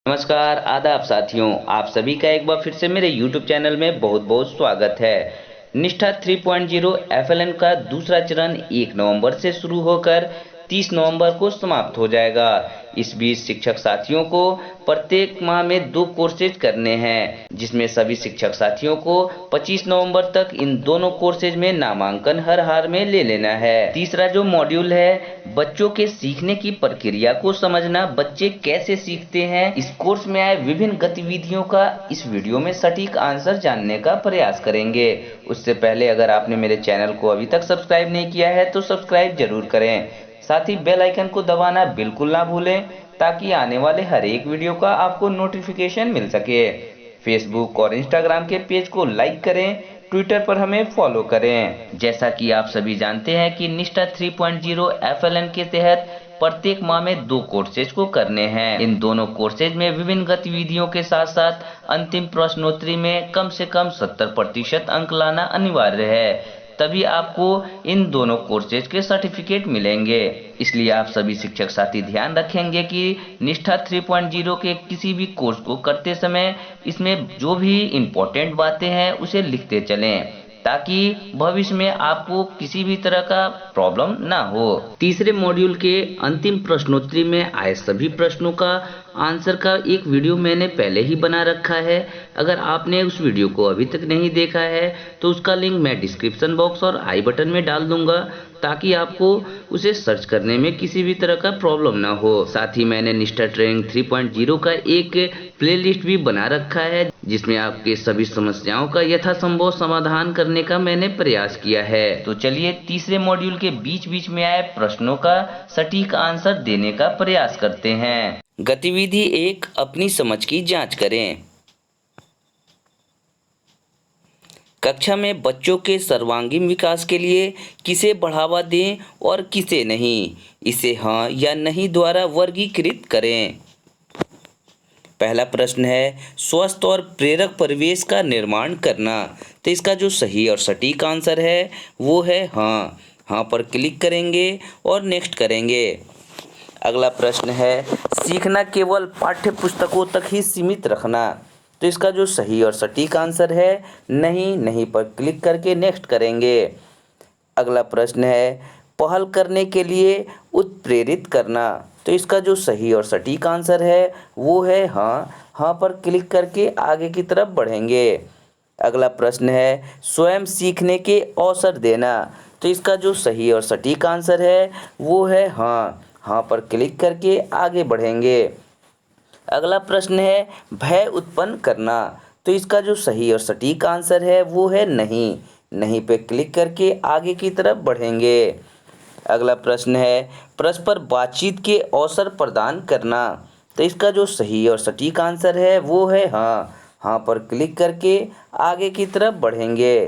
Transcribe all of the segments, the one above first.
नमस्कार, आदाब साथियों, आप सभी का एक बार फिर से मेरे YouTube चैनल में बहुत बहुत स्वागत है। निष्ठा 3.0 FLN का दूसरा चरण 1 नवंबर से शुरू होकर 30 नवंबर को समाप्त हो जाएगा। इस बीच शिक्षक साथियों को प्रत्येक माह में 2 कोर्सेज करने हैं, जिसमें सभी शिक्षक साथियों को 25 नवंबर तक इन दोनों कोर्सेज में नामांकन हर हाल में ले लेना है। तीसरा जो मॉड्यूल है, बच्चों के सीखने की प्रक्रिया को समझना, बच्चे कैसे सीखते हैं, इस कोर्स में आए विभिन्न गतिविधियों का इस वीडियो में सटीक आंसर जानने का प्रयास करेंगे। उससे पहले अगर आपने मेरे चैनल को अभी तक सब्सक्राइब नहीं किया है तो सब्सक्राइब जरूर करें। साथ ही बेल आइकन को दबाना बिल्कुल ना भूलें, ताकि आने वाले हर एक वीडियो का आपको नोटिफिकेशन मिल सके। फेसबुक और इंस्टाग्राम के पेज को लाइक करें, ट्विटर पर हमें फॉलो करें। जैसा कि आप सभी जानते हैं कि निष्ठा 3.0 FLN के तहत प्रत्येक माह में 2 कोर्सेज को करने हैं। इन दोनों कोर्सेज में विभिन्न गतिविधियों के साथ साथ अंतिम प्रश्नोत्तरी में कम से कम 70% अंक लाना अनिवार्य है, तभी आपको इन दोनों कोर्सेज के सर्टिफिकेट मिलेंगे। इसलिए आप सभी शिक्षक साथी ध्यान रखेंगे कि निष्ठा 3.0 के किसी भी कोर्स को करते समय इसमें जो भी इम्पोर्टेंट बातें हैं उसे लिखते चलें, ताकि भविष्य में आपको किसी भी तरह का प्रॉब्लम ना हो। तीसरे मॉड्यूल के अंतिम प्रश्नोत्तरी में आए सभी प्रश्नों का आंसर का एक वीडियो मैंने पहले ही बना रखा है। अगर आपने उस वीडियो को अभी तक नहीं देखा है तो उसका लिंक मैं डिस्क्रिप्शन बॉक्स और आई बटन में डाल दूंगा, ताकि आपको उसे सर्च करने में किसी भी तरह का प्रॉब्लम ना हो। साथ ही मैंने निष्ठा ट्रेनिंग 3.0 का एक प्लेलिस्ट भी बना रखा है, जिसमें आपके सभी समस्याओं का यथासंभव समाधान करने का मैंने प्रयास किया है। तो चलिए तीसरे मॉड्यूल के बीच बीच में आए प्रश्नों का सटीक आंसर देने का प्रयास करते हैं। गतिविधि 1, अपनी समझ की जांच करें। कक्षा में बच्चों के सर्वांगीण विकास के लिए किसे बढ़ावा दें और किसे नहीं, इसे हाँ या नहीं द्वारा वर्गीकृत करें। पहला प्रश्न है, स्वस्थ और प्रेरक परिवेश का निर्माण करना। तो इसका जो सही और सटीक आंसर है वो है हाँ। हाँ पर क्लिक करेंगे और नेक्स्ट करेंगे। अगला प्रश्न है, सीखना केवल पाठ्य पुस्तकों तक ही सीमित रखना। तो इसका जो सही और सटीक आंसर है नहीं। नहीं पर क्लिक करके नेक्स्ट करेंगे। अगला प्रश्न है, पहल करने के लिए उत्प्रेरित करना। तो इसका जो सही और सटीक आंसर है वो है हाँ। हाँ पर क्लिक करके आगे की तरफ बढ़ेंगे। अगला प्रश्न है, स्वयं सीखने के अवसर देना। तो इसका जो सही और सटीक आंसर है वो है हाँ। हाँ पर क्लिक करके आगे बढ़ेंगे। अगला प्रश्न है, भय उत्पन्न करना। तो इसका जो सही और सटीक आंसर है वो है नहीं। नहीं पे क्लिक करके आगे की तरफ बढ़ेंगे। अगला प्रश्न है, परस्पर बातचीत के अवसर प्रदान करना। तो इसका जो सही और सटीक आंसर है वो है हाँ। हाँ पर क्लिक करके आगे की तरफ बढ़ेंगे।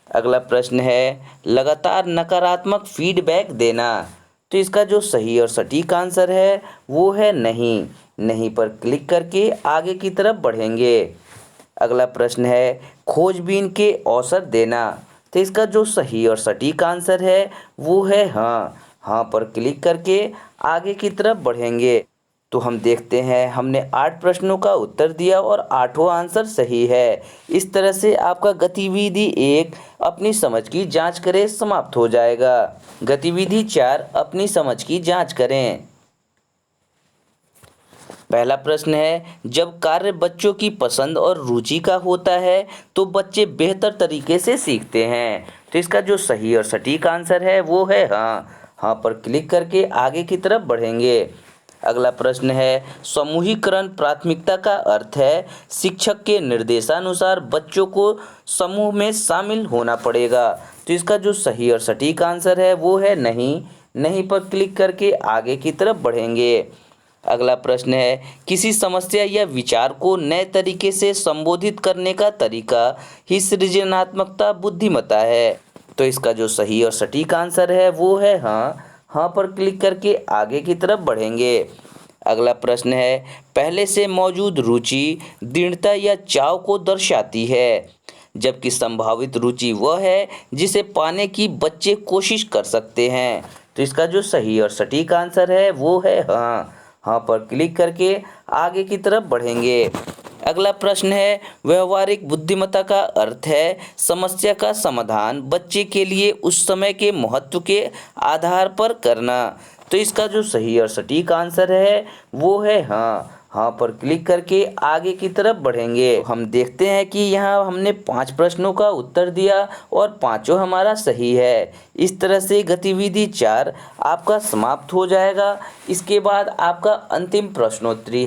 अगला प्रश्न है, लगातार नकारात्मक फीडबैक देना। तो इसका जो सही और सटीक आंसर है वो है नहीं। नहीं पर क्लिक करके आगे की तरफ बढ़ेंगे। अगला प्रश्न है, खोजबीन के अवसर देना। तो इसका जो सही और सटीक आंसर है वो है हाँ। हाँ पर क्लिक करके आगे की तरफ बढ़ेंगे। तो हम देखते हैं, हमने 8 प्रश्नों का उत्तर दिया और 8वां आंसर सही है। इस तरह से आपका गतिविधि 1, अपनी समझ की जांच करें, समाप्त हो जाएगा। गतिविधि 4, अपनी समझ की जांच करें। पहला प्रश्न है, जब कार्य बच्चों की पसंद और रुचि का होता है तो बच्चे बेहतर तरीके से सीखते हैं। तो इसका जो सही और सटीक आंसर है वो है हाँ। हाँ पर क्लिक करके आगे की तरफ बढ़ेंगे। अगला प्रश्न है, समूहीकरण प्राथमिकता का अर्थ है शिक्षक के निर्देशानुसार बच्चों को समूह में शामिल होना पड़ेगा। तो इसका जो सही और सटीक आंसर है वो है नहीं। नहीं पर क्लिक करके आगे की तरफ बढ़ेंगे। अगला प्रश्न है, किसी समस्या या विचार को नए तरीके से संबोधित करने का तरीका ही सृजनात्मकता बुद्धिमत्ता है। तो इसका जो सही और सटीक आंसर है वो है हाँ। हाँ पर क्लिक करके आगे की तरफ बढ़ेंगे। अगला प्रश्न है, पहले से मौजूद रुचि दृढ़ता या चाव को दर्शाती है, जबकि संभावित रुचि वह है जिसे पाने की बच्चे कोशिश कर सकते हैं। तो इसका जो सही और सटीक आंसर है वो है हाँ। हाँ पर क्लिक करके आगे की तरफ बढ़ेंगे। अगला प्रश्न है, व्यवहारिक बुद्धिमत्ता का अर्थ है समस्या का समाधान बच्चे के लिए उस समय के महत्व के आधार पर करना। तो इसका जो सही और सटीक आंसर है वो है हाँ। हाँ पर क्लिक करके आगे की तरफ बढ़ेंगे। हम देखते हैं कि यहाँ हमने 5 प्रश्नों का उत्तर दिया और पांचों हमारा सही है। इस तरह से गतिविधि 4 आपका समाप्त हो जाएगा। इसके बाद आपका अंतिम प्रश्नोत्तरी